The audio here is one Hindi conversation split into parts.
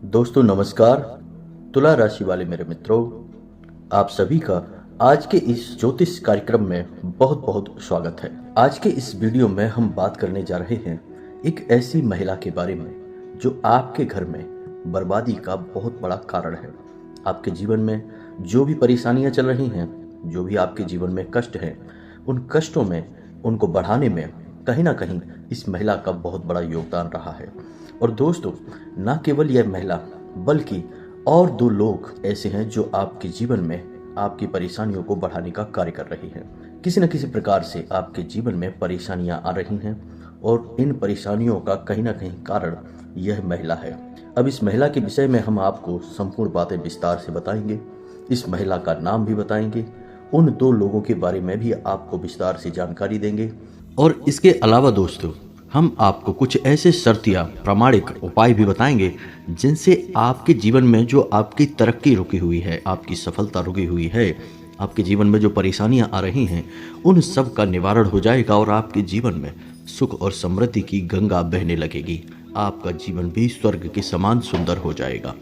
दोस्तों नमस्कार। तुला राशि वाले मेरे मित्रों, आप सभी का आज के इस ज्योतिष कार्यक्रम में बहुत बहुत स्वागत है। आज के इस वीडियो में हम बात करने जा रहे हैं एक ऐसी महिला के बारे में जो आपके घर में बर्बादी का बहुत बड़ा कारण है। आपके जीवन में जो भी परेशानियां चल रही हैं, जो भी आपके जीवन में कष्ट हैं, उन कष्टों में उनको बढ़ाने में कहीं ना कहीं इस महिला का बहुत बड़ा योगदान रहा है। और दोस्तों, न केवल यह महिला बल्कि और दो लोग ऐसे हैं जो आपके जीवन में आपकी परेशानियों को बढ़ाने का कार्य कर रही हैं। किसी न किसी प्रकार से आपके जीवन में परेशानियां आ रही हैं और इन परेशानियों का कहीं ना कहीं कारण यह महिला है। अब इस महिला के विषय में हम आपको संपूर्ण बातें विस्तार से बताएंगे, इस महिला का नाम भी बताएंगे, उन दो लोगों के बारे में भी आपको विस्तार से जानकारी देंगे। और इसके अलावा दोस्तों, हम आपको कुछ ऐसे शर्त या प्रामाणिक उपाय भी बताएंगे जिनसे आपके जीवन में जो आपकी तरक्की रुकी हुई है, आपकी सफलता रुकी हुई है, आपके जीवन में जो परेशानियां आ रही हैं, उन सब का निवारण हो जाएगा और आपके जीवन में सुख और समृद्धि की गंगा बहने लगेगी। आपका जीवन भी स्वर्ग के समान सुंदर हो जाएगा।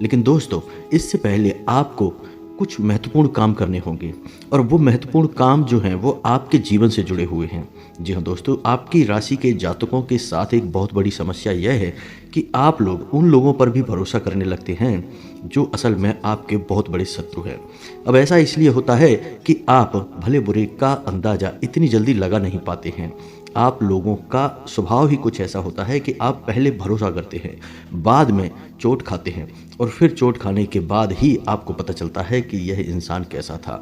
लेकिन दोस्तों, इससे पहले आपको कुछ महत्वपूर्ण काम करने होंगे और वो महत्वपूर्ण काम जो हैं वो आपके जीवन से जुड़े हुए हैं। जी हाँ दोस्तों, आपकी राशि के जातकों के साथ एक बहुत बड़ी समस्या यह है कि आप लोग उन लोगों पर भी भरोसा करने लगते हैं जो असल में आपके बहुत बड़े शत्रु हैं। अब ऐसा इसलिए होता है कि आप भले बुरे का अंदाज़ा इतनी जल्दी लगा नहीं पाते हैं। आप लोगों का स्वभाव ही कुछ ऐसा होता है कि आप पहले भरोसा करते हैं, बाद में चोट खाते हैं और फिर चोट खाने के बाद ही आपको पता चलता है कि यह इंसान कैसा था।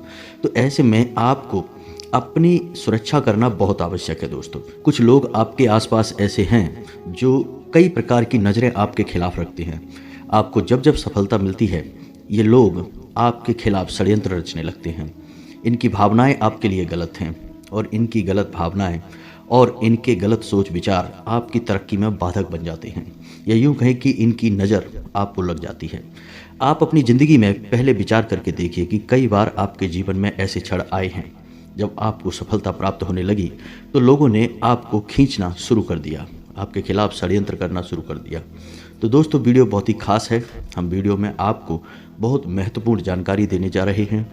तो ऐसे में आपको अपनी सुरक्षा करना बहुत आवश्यक है दोस्तों। कुछ लोग आपके आसपास ऐसे हैं जो कई प्रकार की नज़रें आपके खिलाफ रखते हैं। आपको जब जब सफलता मिलती है, ये लोग आपके खिलाफ षड्यंत्र रचने लगते हैं। इनकी भावनाएं आपके लिए गलत हैं और इनकी गलत भावनाएं और इनके गलत सोच विचार आपकी तरक्की में बाधक बन जाते हैं, या यूँ कहें कि इनकी नज़र आपको लग जाती है। आप अपनी ज़िंदगी में पहले विचार करके देखिए कि कई बार आपके जीवन में ऐसे क्षण आए हैं जब आपको सफलता प्राप्त होने लगी तो लोगों ने आपको खींचना शुरू कर दिया, आपके खिलाफ षड्यंत्र करना शुरू कर दिया। तो दोस्तों, वीडियो बहुत ही खास है। हम वीडियो में आपको बहुत महत्वपूर्ण जानकारी देने जा रहे हैं।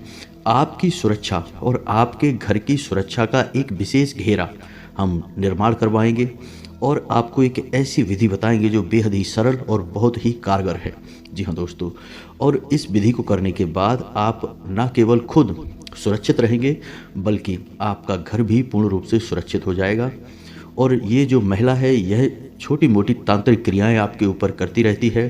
आपकी सुरक्षा और आपके घर की सुरक्षा का एक विशेष घेरा हम निर्माण करवाएंगे और आपको एक ऐसी विधि बताएंगे जो बेहद ही सरल और बहुत ही कारगर है। जी हाँ दोस्तों, और इस विधि को करने के बाद आप न केवल खुद सुरक्षित रहेंगे बल्कि आपका घर भी पूर्ण रूप से सुरक्षित हो जाएगा। और ये जो महिला है, यह छोटी मोटी तांत्रिक क्रियाएं आपके ऊपर करती रहती है,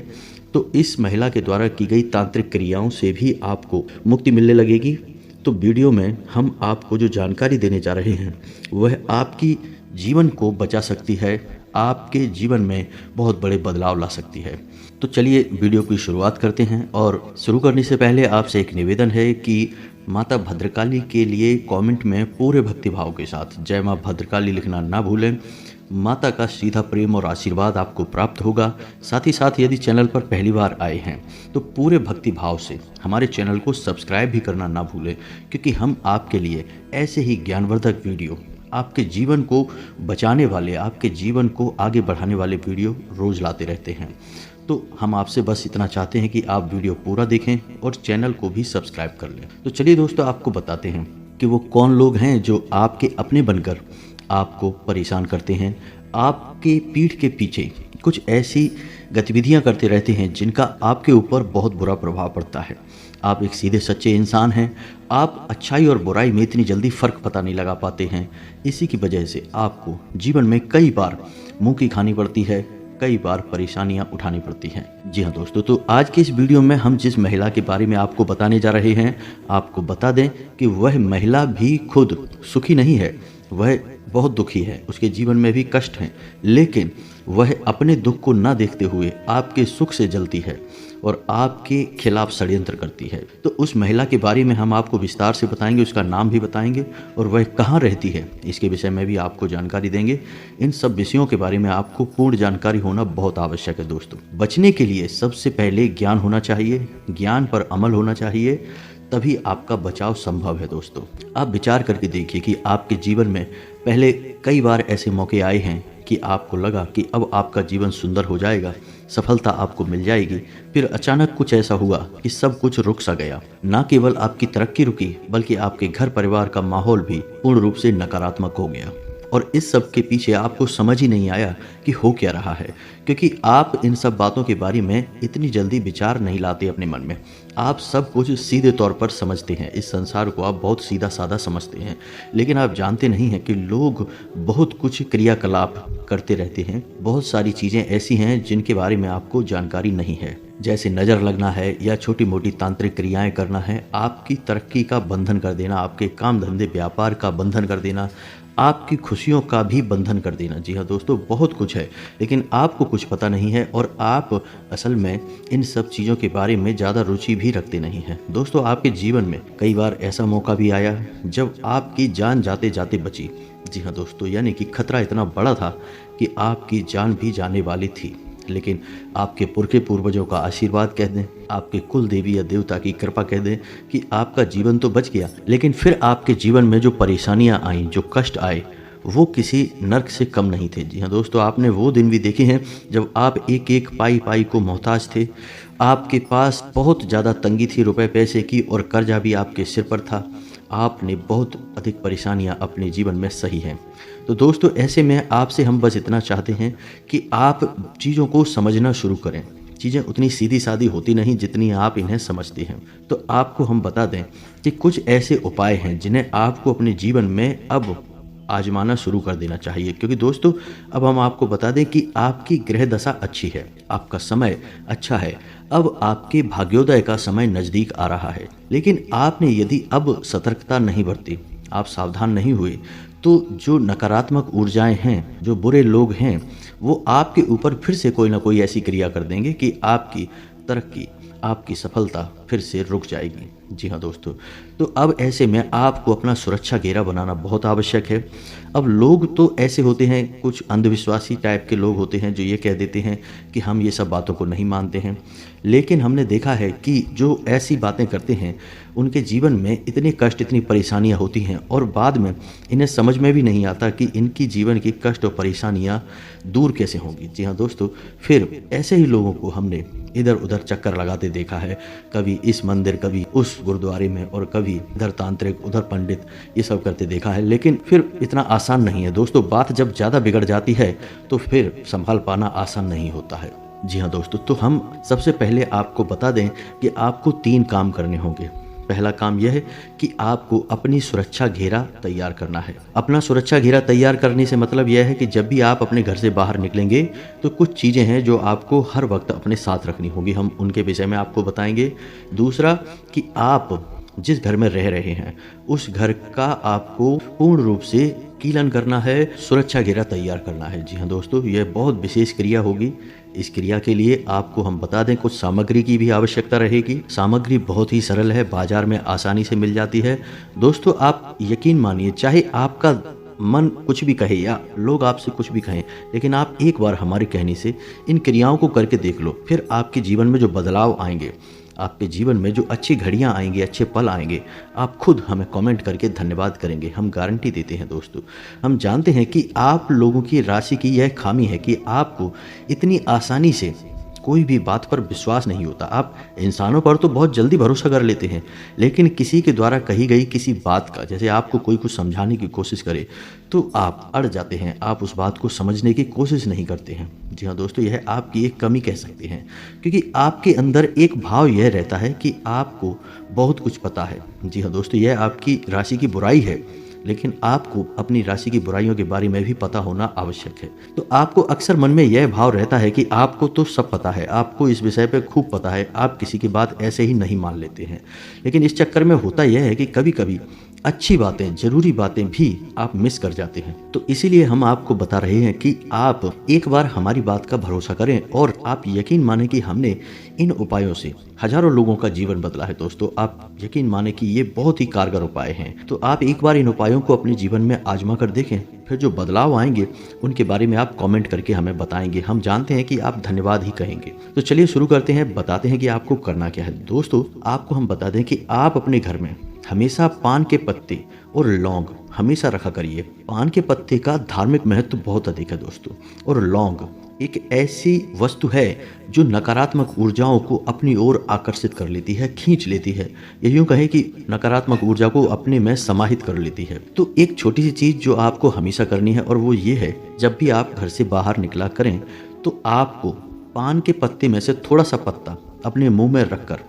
तो इस महिला के द्वारा की गई तांत्रिक क्रियाओं से भी आपको मुक्ति मिलने लगेगी। तो वीडियो में हम आपको जो जानकारी देने जा रहे हैं वह आपकी जीवन को बचा सकती है, आपके जीवन में बहुत बड़े बदलाव ला सकती है। तो चलिए वीडियो की शुरुआत करते हैं। और शुरू करने से पहले आपसे एक निवेदन है कि माता भद्रकाली के लिए कमेंट में पूरे भक्तिभाव के साथ जय माँ भद्रकाली लिखना ना भूलें। माता का सीधा प्रेम और आशीर्वाद आपको प्राप्त होगा। साथ ही साथ यदि चैनल पर पहली बार आए हैं तो पूरे भक्ति भाव से हमारे चैनल को सब्सक्राइब भी करना ना भूलें, क्योंकि हम आपके लिए ऐसे ही ज्ञानवर्धक वीडियो, आपके जीवन को बचाने वाले, आपके जीवन को आगे बढ़ाने वाले वीडियो रोज़ लाते रहते हैं। तो हम आपसे बस इतना चाहते हैं कि आप वीडियो पूरा देखें और चैनल को भी सब्सक्राइब कर लें। तो चलिए दोस्तों, आपको बताते हैं कि वो कौन लोग हैं जो आपके अपने बनकर आपको परेशान करते हैं, आपके पीठ के पीछे कुछ ऐसी गतिविधियां करते रहते हैं जिनका आपके ऊपर बहुत बुरा प्रभाव पड़ता है। आप एक सीधे सच्चे इंसान हैं, आप अच्छाई और बुराई में इतनी जल्दी फ़र्क पता नहीं लगा पाते हैं। इसी की वजह से आपको जीवन में कई बार मुँह की खानी पड़ती है, कई बार परेशानियां उठानी पड़ती हैं। जी हाँ दोस्तों, तो आज की इस वीडियो में हम जिस महिला के बारे में आपको बताने जा रहे हैं, आपको बता दें कि वह महिला भी खुद सुखी नहीं है, वह बहुत दुखी है, उसके जीवन में भी कष्ट हैं, लेकिन वह अपने दुख को ना देखते हुए आपके सुख से जलती है और आपके खिलाफ षड्यंत्र करती है। तो उस महिला के बारे में हम आपको विस्तार से बताएंगे, उसका नाम भी बताएंगे और वह कहाँ रहती है इसके विषय में भी आपको जानकारी देंगे। इन सब विषयों के बारे में आपको पूर्ण जानकारी होना बहुत आवश्यक है दोस्तों। बचने के लिए सबसे पहले ज्ञान होना चाहिए, ज्ञान पर अमल होना चाहिए, तभी आपका बचाव संभव है दोस्तों। आप विचार करके देखिए कि आपके जीवन में पहले कई बार ऐसे मौके आए हैं कि आपको लगा कि अब आपका जीवन सुंदर हो जाएगा, सफलता आपको मिल जाएगी, फिर अचानक कुछ ऐसा हुआ कि सब कुछ रुक सा गया। ना केवल आपकी तरक्की रुकी, बल्कि आपके घर परिवार का माहौल भी पूर्ण रूप से नकारात्मक हो गया। और इस सब के पीछे आपको समझ ही नहीं आया कि हो क्या रहा है, क्योंकि आप इन सब बातों के बारे में इतनी जल्दी विचार नहीं लाते अपने मन में। आप सब कुछ सीधे तौर पर समझते हैं, इस संसार को आप बहुत सीधा साधा समझते हैं, लेकिन आप जानते नहीं हैं कि लोग बहुत कुछ क्रियाकलाप करते रहते हैं। बहुत सारी चीज़ें ऐसी हैं जिनके बारे में आपको जानकारी नहीं है, जैसे नज़र लगना है या छोटी मोटी तांत्रिक क्रियाएं करना है, आपकी तरक्की का बंधन कर देना, आपके काम धंधे व्यापार का बंधन कर देना, आपकी खुशियों का भी बंधन कर देना। जी हाँ दोस्तों, बहुत कुछ है, लेकिन आपको कुछ पता नहीं है और आप असल में इन सब चीज़ों के बारे में ज़्यादा रुचि भी रखते नहीं हैं। दोस्तों, आपके जीवन में कई बार ऐसा मौका भी आया जब आपकी जान जाते जाते बची। जी हाँ दोस्तों, यानी कि खतरा इतना बड़ा था कि आपकी जान भी जाने वाली थी, लेकिन आपके पुरखे पूर्वजों का आशीर्वाद कह दें, आपके कुल देवी या देवता की कृपा कह दें कि आपका जीवन तो बच गया, लेकिन फिर आपके जीवन में जो परेशानियां आईं, जो कष्ट आए, वो किसी नर्क से कम नहीं थे। जी हाँ दोस्तों, आपने वो दिन भी देखे हैं जब आप एक एक पाई पाई को मोहताज थे, आपके पास बहुत ज़्यादा तंगी थी रुपए पैसे की और कर्जा भी आपके सिर पर था। आपने बहुत अधिक परेशानियां अपने जीवन में सही हैं। तो दोस्तों, ऐसे में आपसे हम बस इतना चाहते हैं कि आप चीज़ों को समझना शुरू करें। चीज़ें उतनी सीधी सादी होती नहीं जितनी आप इन्हें समझते हैं। तो आपको हम बता दें कि कुछ ऐसे उपाय हैं जिन्हें आपको अपने जीवन में अब आजमाना शुरू कर देना चाहिए, क्योंकि दोस्तों अब हम आपको बता दें कि आपकी ग्रह दशा अच्छी है, आपका समय अच्छा है, अब आपके भाग्योदय का समय नज़दीक आ रहा है। लेकिन आपने यदि अब सतर्कता नहीं बरती, आप सावधान नहीं हुए, तो जो नकारात्मक ऊर्जाएं हैं, जो बुरे लोग हैं, वो आपके ऊपर फिर से कोई ना कोई ऐसी क्रिया कर देंगे कि आपकी तरक्की, आपकी सफलता फिर से रुक जाएगी। जी हाँ दोस्तों, तो अब ऐसे में आपको अपना सुरक्षा घेरा बनाना बहुत आवश्यक है। अब लोग तो ऐसे होते हैं, कुछ अंधविश्वासी टाइप के लोग होते हैं जो ये कह देते हैं कि हम ये सब बातों को नहीं मानते हैं, लेकिन हमने देखा है कि जो ऐसी बातें करते हैं उनके जीवन में इतने कष्ट, इतनी परेशानियां होती हैं और बाद में इन्हें समझ में भी नहीं आता कि इनकी जीवन की कष्ट और परेशानियां दूर कैसे होंगी। जी हाँ दोस्तों, फिर ऐसे ही लोगों को हमने इधर उधर चक्कर लगाते देखा है, कभी इस मंदिर, कभी उस गुरुद्वारे में, और कभी इधर तांत्रिक, उधर पंडित, ये सब करते देखा है। लेकिन फिर इतना आसान नहीं है दोस्तों, बात जब ज़्यादा बिगड़ जाती है तो फिर संभाल पाना आसान नहीं होता है। जी हाँ दोस्तों, तो हम सबसे पहले आपको बता दें कि आपको 3 काम करने होंगे। पहला काम यह है कि आपको अपनी सुरक्षा घेरा तैयार करना है। अपना सुरक्षा घेरा तैयार करने से मतलब यह है कि जब भी आप अपने घर से बाहर निकलेंगे तो कुछ चीज़ें हैं जो आपको हर वक्त अपने साथ रखनी होगी, हम उनके विषय में आपको बताएंगे। दूसरा कि आप जिस घर में रह रहे हैं उस घर का आपको पूर्ण रूप से कीलन करना है, सुरक्षा घेरा तैयार करना है। जी हाँ दोस्तों, यह बहुत विशेष क्रिया होगी। इस क्रिया के लिए आपको हम बता दें कुछ सामग्री की भी आवश्यकता रहेगी। सामग्री बहुत ही सरल है, बाजार में आसानी से मिल जाती है। दोस्तों, आप यकीन मानिए, चाहे आपका मन कुछ भी कहे या लोग आपसे कुछ भी कहें, लेकिन आप एक बार हमारे कहने से इन क्रियाओं को करके देख लो, फिर आपके जीवन में जो बदलाव आएंगे, आपके जीवन में जो अच्छी घड़ियां आएंगी, अच्छे पल आएंगे, आप खुद हमें कमेंट करके धन्यवाद करेंगे। हम गारंटी देते हैं दोस्तों। हम जानते हैं कि आप लोगों की राशि की यह खामी है कि आपको इतनी आसानी से कोई भी बात पर विश्वास नहीं होता। आप इंसानों पर तो बहुत जल्दी भरोसा कर लेते हैं, लेकिन किसी के द्वारा कही गई किसी बात का, जैसे आपको कोई कुछ समझाने की कोशिश करे तो आप अड़ जाते हैं, आप उस बात को समझने की कोशिश नहीं करते हैं। जी हाँ दोस्तों, यह आपकी एक कमी कह सकते हैं, क्योंकि आपके अंदर एक भाव यह रहता है कि आपको बहुत कुछ पता है। जी हाँ दोस्तों, यह आपकी राशि की बुराई है, लेकिन आपको अपनी राशि की बुराइयों के बारे में भी पता होना आवश्यक है। तो आपको अक्सर मन में यह भाव रहता है कि आपको तो सब पता है, आपको इस विषय पे खूब पता है, आप किसी की बात ऐसे ही नहीं मान लेते हैं। लेकिन इस चक्कर में होता यह है कि कभी कभी अच्छी बातें, जरूरी बातें भी आप मिस कर जाते हैं। तो इसीलिए हम आपको बता रहे हैं कि आप एक बार हमारी बात का भरोसा करें और आप यकीन माने कि हमने इन उपायों से हजारों लोगों का जीवन बदला है। दोस्तों, आप यकीन माने कि ये बहुत ही कारगर उपाय हैं। तो आप एक बार इन उपायों को अपने जीवन में आजमा कर देखें, फिर जो बदलाव आएंगे उनके बारे में आप कमेंट करके हमें बताएंगे। हम जानते हैं कि आप धन्यवाद ही कहेंगे। तो चलिए शुरू करते हैं, बताते हैं कि आपको करना क्या है। दोस्तों, आपको हम बता दें कि आप अपने घर में हमेशा पान के पत्ते और लौंग हमेशा रखा करिए। पान के पत्ते का धार्मिक महत्व बहुत अधिक है दोस्तों, और लौंग एक ऐसी वस्तु है जो नकारात्मक ऊर्जाओं को अपनी ओर आकर्षित कर लेती है, खींच लेती है, या यूँ कहें कि नकारात्मक ऊर्जा को अपने में समाहित कर लेती है। तो एक छोटी सी चीज़ जो आपको हमेशा करनी है, और वो ये है, जब भी आप घर से बाहर निकला करें तो आपको पान के पत्ते में से थोड़ा सा पत्ता अपने मुंह में रखकर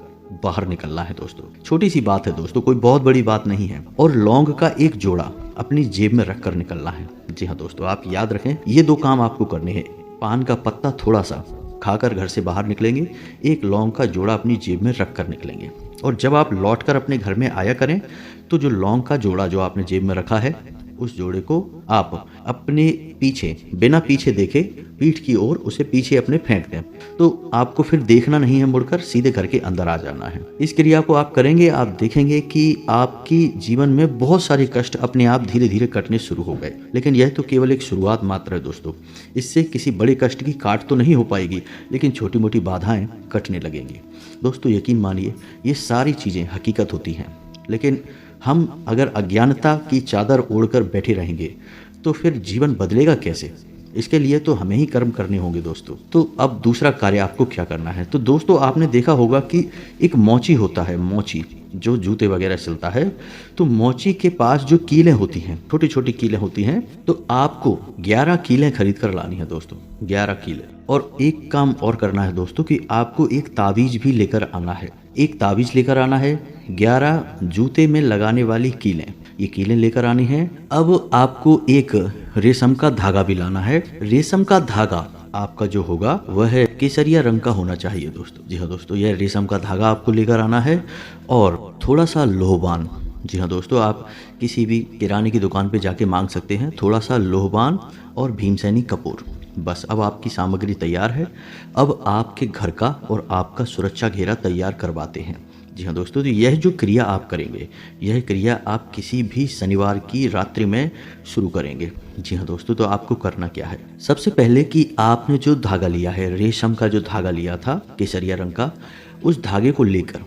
बाहर निकलना है दोस्तों। छोटी सी बात है दोस्तों, कोई बहुत बड़ी बात नहीं है। और लौंग का एक जोड़ा अपनी जेब में रखकर निकलना है। जी हाँ दोस्तों, आप याद रखें, ये 2 काम आपको करने हैं। पान का पत्ता थोड़ा सा खाकर घर से बाहर निकलेंगे, एक लौंग का जोड़ा अपनी जेब में रख कर निकलेंगे। और जब आप लौटकर अपने घर में आया करें तो जो लौंग का जोड़ा जो आपने जेब में रखा है, उस जोड़े को आप अपने पीछे, बिना पीछे देखे, पीठ की ओर उसे पीछे अपने फेंक दें। तो आपको फिर देखना नहीं है, मुड़कर सीधे घर के अंदर आ जाना है। इस क्रिया को आप करेंगे, आप देखेंगे कि आपकी जीवन में बहुत सारे कष्ट अपने आप धीरे धीरे कटने शुरू हो गए। लेकिन यह तो केवल एक शुरुआत मात्र है दोस्तों। इससे किसी बड़े कष्ट की काट तो नहीं हो पाएगी, लेकिन छोटी मोटी बाधाएं कटने लगेंगी। दोस्तों यकीन मानिए, ये सारी चीज़ें हकीकत होती हैं, लेकिन हम अगर अज्ञानता की चादर ओढ़कर बैठे रहेंगे तो फिर जीवन बदलेगा कैसे? इसके लिए तो हमें ही कर्म करने होंगे दोस्तों। तो अब दूसरा कार्य आपको क्या करना है? तो दोस्तों आपने देखा होगा कि एक मोची होता है, मोची जो जूते वगैरह सिलता है, तो मोची के पास जो कीलें होती हैं, छोटी छोटी कीलें होती हैं, तो आपको 11 कीलें खरीद कर लानी है दोस्तों, 11 कीलें। और एक काम और करना है दोस्तों कि आपको एक तावीज भी लेकर आना है। एक तावीज लेकर आना है, 11 जूते में लगाने वाली कीलें, ये कीलें लेकर आनी है। अब आपको एक रेशम का धागा भी लाना है। रेशम का धागा आपका जो होगा वह केसरिया रंग का होना चाहिए दोस्तों। जी हाँ दोस्तों, यह रेशम का धागा आपको लेकर आना है, और थोड़ा सा लोहबान। जी हाँ दोस्तों, आप किसी भी किराने की दुकान पे जाके मांग सकते हैं, थोड़ा सा लोहबान और भीमसेनी कपूर। बस अब आपकी सामग्री तैयार है। अब आपके घर का और आपका सुरक्षा घेरा तैयार करवाते हैं। जी हाँ दोस्तों, तो यह जो क्रिया आप करेंगे, यह क्रिया आप किसी भी शनिवार की रात्रि में शुरू करेंगे। जी हाँ दोस्तों, तो आपको करना क्या है? सबसे पहले कि आपने जो धागा लिया है, रेशम का जो धागा लिया था केसरिया रंग का, उस धागे को लेकर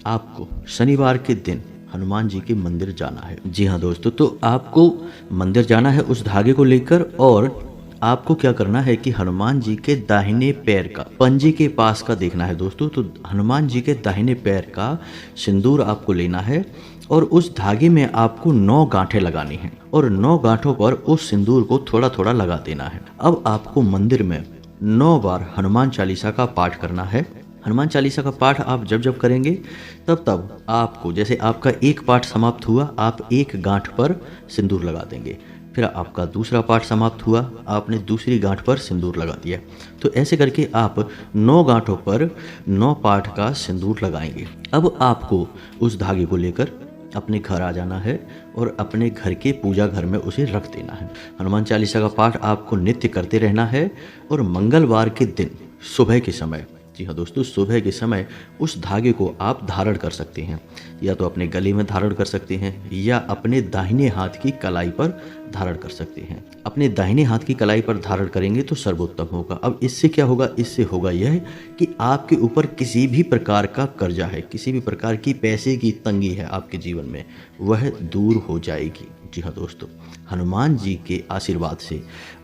आपको शनिवार के दिन हनुमान जी के मंदिर जाना है। जी हाँ दोस्तों, तो आपको मंदिर जाना है उस धागे को लेकर, और आपको क्या करना है कि हनुमान जी के दाहिने पैर का पंजे के पास का देखना है दोस्तों। तो हनुमान जी के दाहिने पैर का सिंदूर आपको लेना है, और उस धागे में आपको 9 गांठें लगानी हैं, और 9 गांठों पर उस सिंदूर को थोड़ा थोड़ा लगा देना है। अब आपको मंदिर में 9 बार हनुमान चालीसा का पाठ करना है। हनुमान चालीसा का पाठ आप जब जब करेंगे तब तब आपको, जैसे आपका एक पाठ समाप्त हुआ, आप एक गांठ पर सिंदूर लगा देंगे। फिर आपका दूसरा पाठ समाप्त हुआ, आपने दूसरी गांठ पर सिंदूर लगा दिया। तो ऐसे करके आप 9 गांठों पर 9 पाठ का सिंदूर लगाएंगे। अब आपको उस धागे को लेकर अपने घर आ जाना है, और अपने घर के पूजा घर में उसे रख देना है। हनुमान चालीसा का पाठ आपको नित्य करते रहना है, और मंगलवार के दिन सुबह के समय, जी हाँ दोस्तों, सुबह के समय उस धागे को आप धारण कर सकते हैं। या तो अपने गले में धारण कर सकते हैं, या अपने दाहिने हाथ की कलाई पर धारण कर सकते हैं। अपने दाहिने हाथ की कलाई पर धारण करेंगे तो सर्वोत्तम होगा। अब इससे क्या होगा? इससे होगा यह कि आपके ऊपर किसी भी प्रकार का कर्जा है, किसी भी प्रकार की पैसे की तंगी है आपके जीवन में, वह दूर हो जाएगी। जी हाँ दोस्तों, हनुमान जी के आशीर्वाद से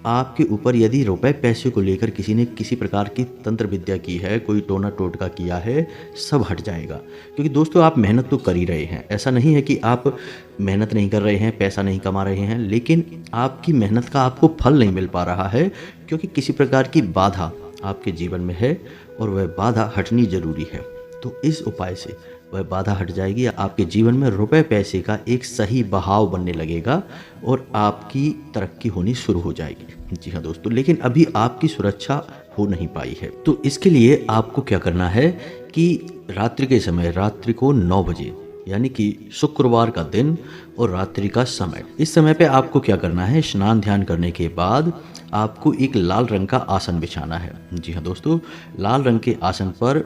आपके ऊपर यदि रुपए पैसे को लेकर किसी ने किसी प्रकार की तंत्र विद्या की है, कोई टोना टोटका किया है, सब हट जाएगा। क्योंकि दोस्तों आप मेहनत तो कर ही रहे हैं, ऐसा नहीं है कि आप मेहनत नहीं कर रहे हैं, पैसा नहीं कमा रहे हैं, लेकिन आपकी मेहनत का आपको फल नहीं मिल पा रहा है, क्योंकि किसी प्रकार की बाधा आपके जीवन में है, और वह बाधा हटनी जरूरी है। तो इस उपाय से वह बाधा हट जाएगी, आपके जीवन में रुपए पैसे का एक सही बहाव बनने लगेगा, और आपकी तरक्की होनी शुरू हो जाएगी। जी हाँ दोस्तों, लेकिन अभी आपकी सुरक्षा हो नहीं पाई है। तो इसके लिए आपको क्या करना है कि रात्रि के समय, रात्रि को 9 बजे, यानी कि शुक्रवार का दिन और रात्रि का समय, इस समय पे आपको क्या करना है? स्नान ध्यान करने के बाद आपको एक लाल रंग का आसन बिछाना है। जी हाँ दोस्तों, लाल रंग के आसन पर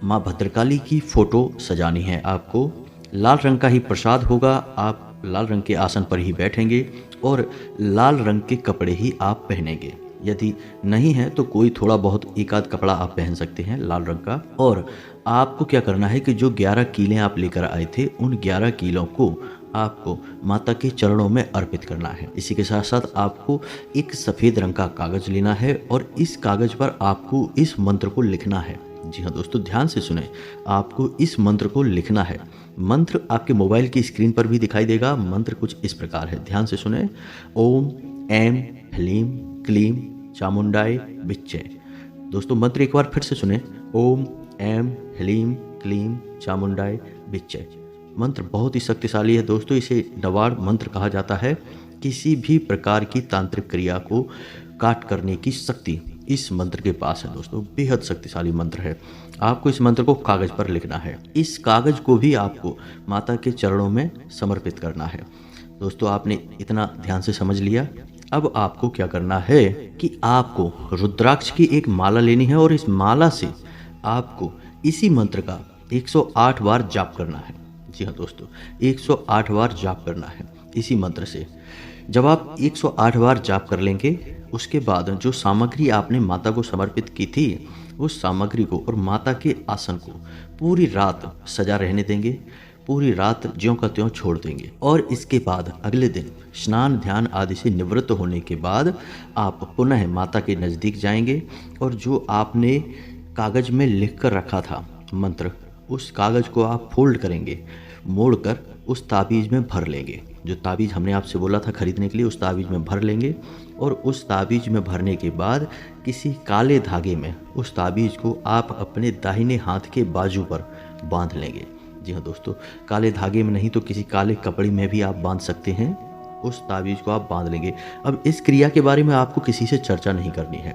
माँ भद्रकाली की फोटो सजानी है। आपको लाल रंग का ही प्रसाद होगा, आप लाल रंग के आसन पर ही बैठेंगे, और लाल रंग के कपड़े ही आप पहनेंगे। यदि नहीं है तो कोई थोड़ा बहुत एक आध कपड़ा आप पहन सकते हैं लाल रंग का। और आपको क्या करना है कि जो 11 कीलें आप लेकर आए थे उन 11 कीलों को आपको माता के चरणों में अर्पित करना है। इसी के साथ साथ आपको एक सफ़ेद रंग का कागज़ लेना है और इस कागज़ पर आपको इस मंत्र को लिखना है। जी हाँ दोस्तों, ध्यान से सुने, आपको इस मंत्र को लिखना है। मंत्र आपके मोबाइल की स्क्रीन पर भी दिखाई देगा। मंत्र कुछ इस प्रकार है, ध्यान से सुने। ओम ऐम ह्लीम क्लीम चामुंडाय विच्चे। दोस्तों मंत्र एक बार फिर से सुने। ओम ऐम ह्लीम क्लीम चामुंडाय विच्चे। मंत्र बहुत ही शक्तिशाली है दोस्तों। इसे नवाड़ मंत्र कहा जाता है। किसी भी प्रकार की तांत्रिक क्रिया को काट करने की शक्ति इस मंत्र के पास है दोस्तों। बेहद शक्तिशाली मंत्र है। आपको इस मंत्र को कागज पर लिखना है। इस कागज को भी आपको माता के चरणों में समर्पित करना है। दोस्तों आपने इतना ध्यान से समझ लिया। अब आपको क्या करना है कि आपको रुद्राक्ष की एक माला लेनी है और इस माला से आपको इसी मंत्र का 108 बार जाप करना है। जी हाँ दोस्तों, 108 बार जाप करना है इसी मंत्र से। जब आप 108 बार जाप कर लेंगे उसके बाद जो सामग्री आपने माता को समर्पित की थी उस सामग्री को और माता के आसन को पूरी रात सजा रहने देंगे। पूरी रात ज्यों का त्यों छोड़ देंगे और इसके बाद अगले दिन स्नान ध्यान आदि से निवृत्त होने के बाद आप पुनः माता के नज़दीक जाएंगे और जो आपने कागज में लिख कर रखा था मंत्र, उस कागज को आप फोल्ड करेंगे, मोड़कर उस ताबीज़ में भर लेंगे। जो ताबीज़ हमने आपसे बोला था खरीदने के लिए, उस ताबीज़ में भर लेंगे और उस ताबीज़ में भरने के बाद किसी काले धागे में उस ताबीज़ को आप अपने दाहिने हाथ के बाजू पर बांध लेंगे। जी हाँ दोस्तों, काले धागे में नहीं तो किसी काले कपड़े में भी आप बांध सकते हैं। उस ताबीज़ को आप बांध लेंगे। अब इस क्रिया के बारे में आपको किसी से चर्चा नहीं करनी है।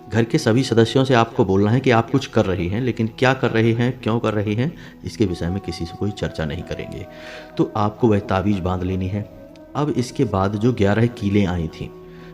घर के सभी सदस्यों से आपको बोलना है कि आप कुछ कर रहे हैं, लेकिन क्या कर रहे हैं, क्यों कर रहे हैं, इसके विषय में किसी से कोई चर्चा नहीं करेंगे। तो आपको वह ताबीज़ बांध लेनी है। अब इसके बाद जो 11 कीलें आई थीं,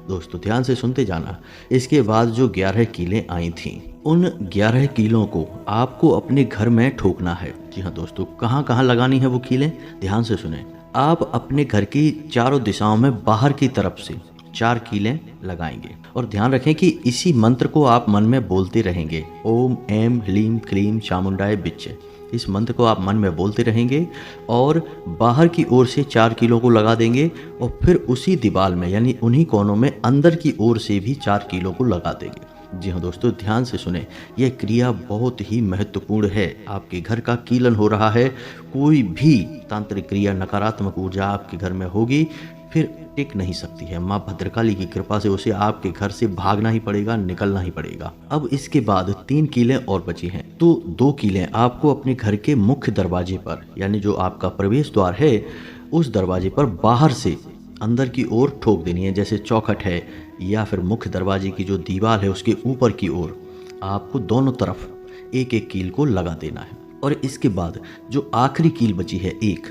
दोस्तों ध्यान से सुनते जाना, इसके बाद जो 11 कीलें आई थीं उन 11 कीलों को आपको अपने घर में ठोकना है। जी हाँ दोस्तों, कहाँ कहाँ लगानी है वो कीलें, ध्यान से सुने। आप अपने घर की चारों दिशाओं में बाहर की तरफ से 4 कीलें लगाएंगे और ध्यान रखें कि इसी मंत्र को आप मन में बोलते रहेंगे। ओम ऐम ह्लीम क्लीम चामुंडाय विच्चे। इस मंत्र को आप मन में बोलते रहेंगे और बाहर की ओर से 4 कीलों को लगा देंगे और फिर उसी दीवार में यानी उन्हीं कोनों में अंदर की ओर से भी 4 कीलों को लगा देंगे। जी हाँ दोस्तों, ध्यान से सुने, यह क्रिया बहुत ही महत्वपूर्ण है। आपके घर का कीलन हो रहा है। कोई भी तांत्रिक क्रिया, नकारात्मक ऊर्जा आपके घर में होगी फिर टिक नहीं सकती है। माँ भद्रकाली की कृपा से उसे आपके घर से भागना ही पड़ेगा, निकलना ही पड़ेगा। अब इसके बाद 3 कीलें और बची हैं, तो 2 कीलें आपको अपने घर के मुख्य दरवाजे पर यानी जो आपका प्रवेश द्वार है उस दरवाजे पर बाहर से अंदर की ओर ठोक देनी है। जैसे चौखट है या फिर मुख्य दरवाजे की जो दीवार है उसके ऊपर की ओर आपको दोनों तरफ एक एक कील को लगा देना है। और इसके बाद जो आखिरी कील बची है एक,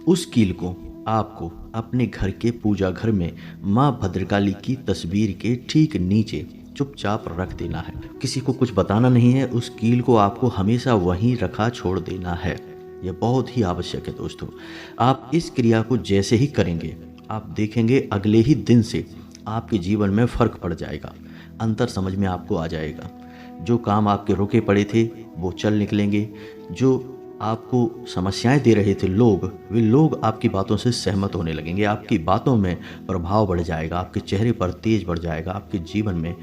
उस कील को आपको अपने घर के पूजा घर में माँ भद्रकाली की तस्वीर के ठीक नीचे चुपचाप रख देना है। किसी को कुछ बताना नहीं है। उस कील को आपको हमेशा वहीं रखा छोड़ देना है। यह बहुत ही आवश्यक है दोस्तों। आप इस क्रिया को जैसे ही करेंगे आप देखेंगे अगले ही दिन से आपके जीवन में फ़र्क पड़ जाएगा, अंतर समझ में आपको आ जाएगा। जो काम आपके रुके पड़े थे वो चल निकलेंगे। जो आपको समस्याएं दे रहे थे लोग, वे लोग आपकी बातों से सहमत होने लगेंगे। आपकी बातों में प्रभाव बढ़ जाएगा, आपके चेहरे पर तेज बढ़ जाएगा, आपके जीवन में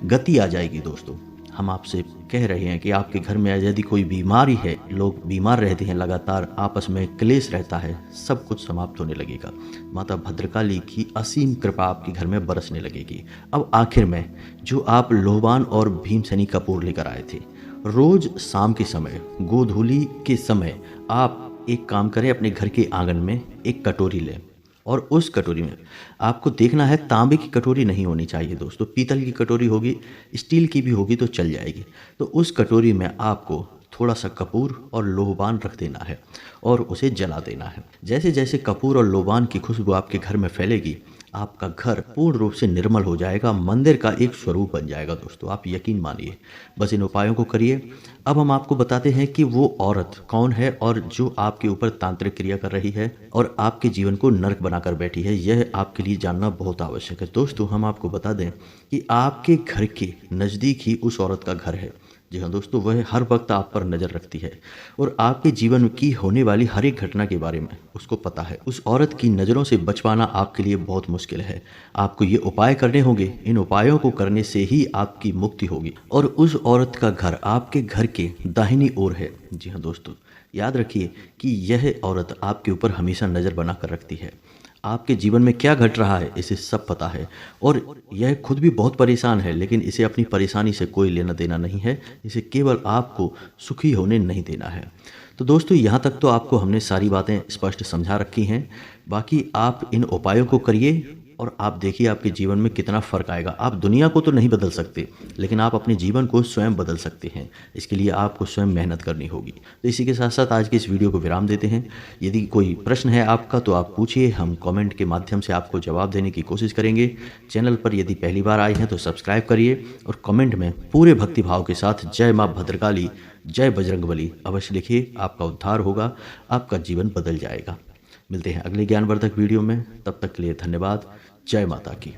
गति आ जाएगी। दोस्तों हम आपसे कह रहे हैं कि आपके घर में यदि कोई बीमारी है, लोग बीमार रहते हैं, लगातार आपस में क्लेश रहता है, सब कुछ समाप्त होने लगेगा। माता भद्रकाली की असीम कृपा आपके घर में बरसने लगेगी। अब आखिर में जो आप लोबान और भीमसेनी कपूर लेकर आए थे, रोज शाम के समय गोधूली के समय आप एक काम करें, अपने घर के आंगन में एक कटोरी लें और उस कटोरी में आपको देखना है, तांबे की कटोरी नहीं होनी चाहिए दोस्तों, पीतल की कटोरी होगी, स्टील की भी होगी तो चल जाएगी। तो उस कटोरी में आपको थोड़ा सा कपूर और लोबान रख देना है और उसे जला देना है। जैसे जैसे कपूर और लोबान की खुशबू आपके घर में फैलेगी आपका घर पूर्ण रूप से निर्मल हो जाएगा, मंदिर का एक स्वरूप बन जाएगा। दोस्तों आप यकीन मानिए, बस इन उपायों को करिए। अब हम आपको बताते हैं कि वो औरत कौन है और जो आपके ऊपर तांत्रिक क्रिया कर रही है और आपके जीवन को नर्क बनाकर बैठी है। यह आपके लिए जानना बहुत आवश्यक है। दोस्तों हम आपको बता दें कि आपके घर के नज़दीक ही उस औरत का घर है। जी हाँ दोस्तों, वह हर वक्त आप पर नज़र रखती है और आपके जीवन की होने वाली हर एक घटना के बारे में उसको पता है। उस औरत की नज़रों से बच पाना आपके लिए बहुत मुश्किल है। आपको ये उपाय करने होंगे। इन उपायों को करने से ही आपकी मुक्ति होगी। और उस औरत का घर आपके घर के दाहिनी ओर है। जी हाँ दोस्तों, याद रखिए कि यह औरत आपके ऊपर हमेशा नज़र बना कर रखती है। आपके जीवन में क्या घट रहा है इसे सब पता है और यह खुद भी बहुत परेशान है, लेकिन इसे अपनी परेशानी से कोई लेना देना नहीं है। इसे केवल आपको सुखी होने नहीं देना है। तो दोस्तों यहाँ तक तो आपको हमने सारी बातें स्पष्ट समझा रखी हैं। बाकी आप इन उपायों को करिए और आप देखिए आपके जीवन में कितना फ़र्क आएगा। आप दुनिया को तो नहीं बदल सकते, लेकिन आप अपने जीवन को स्वयं बदल सकते हैं। इसके लिए आपको स्वयं मेहनत करनी होगी। तो इसी के साथ साथ आज के इस वीडियो को विराम देते हैं। यदि कोई प्रश्न है आपका तो आप पूछिए, हम कमेंट के माध्यम से आपको जवाब देने की कोशिश करेंगे। चैनल पर यदि पहली बार आए हैं तो सब्सक्राइब करिए और कमेंट में पूरे भक्तिभाव के साथ जय माँ भद्रकाली, जय बजरंगबली अवश्य लिखिए। आपका उद्धार होगा, आपका जीवन बदल जाएगा। मिलते हैं अगले ज्ञानवर्धक वीडियो में। तब तक के लिए धन्यवाद। जय माता की।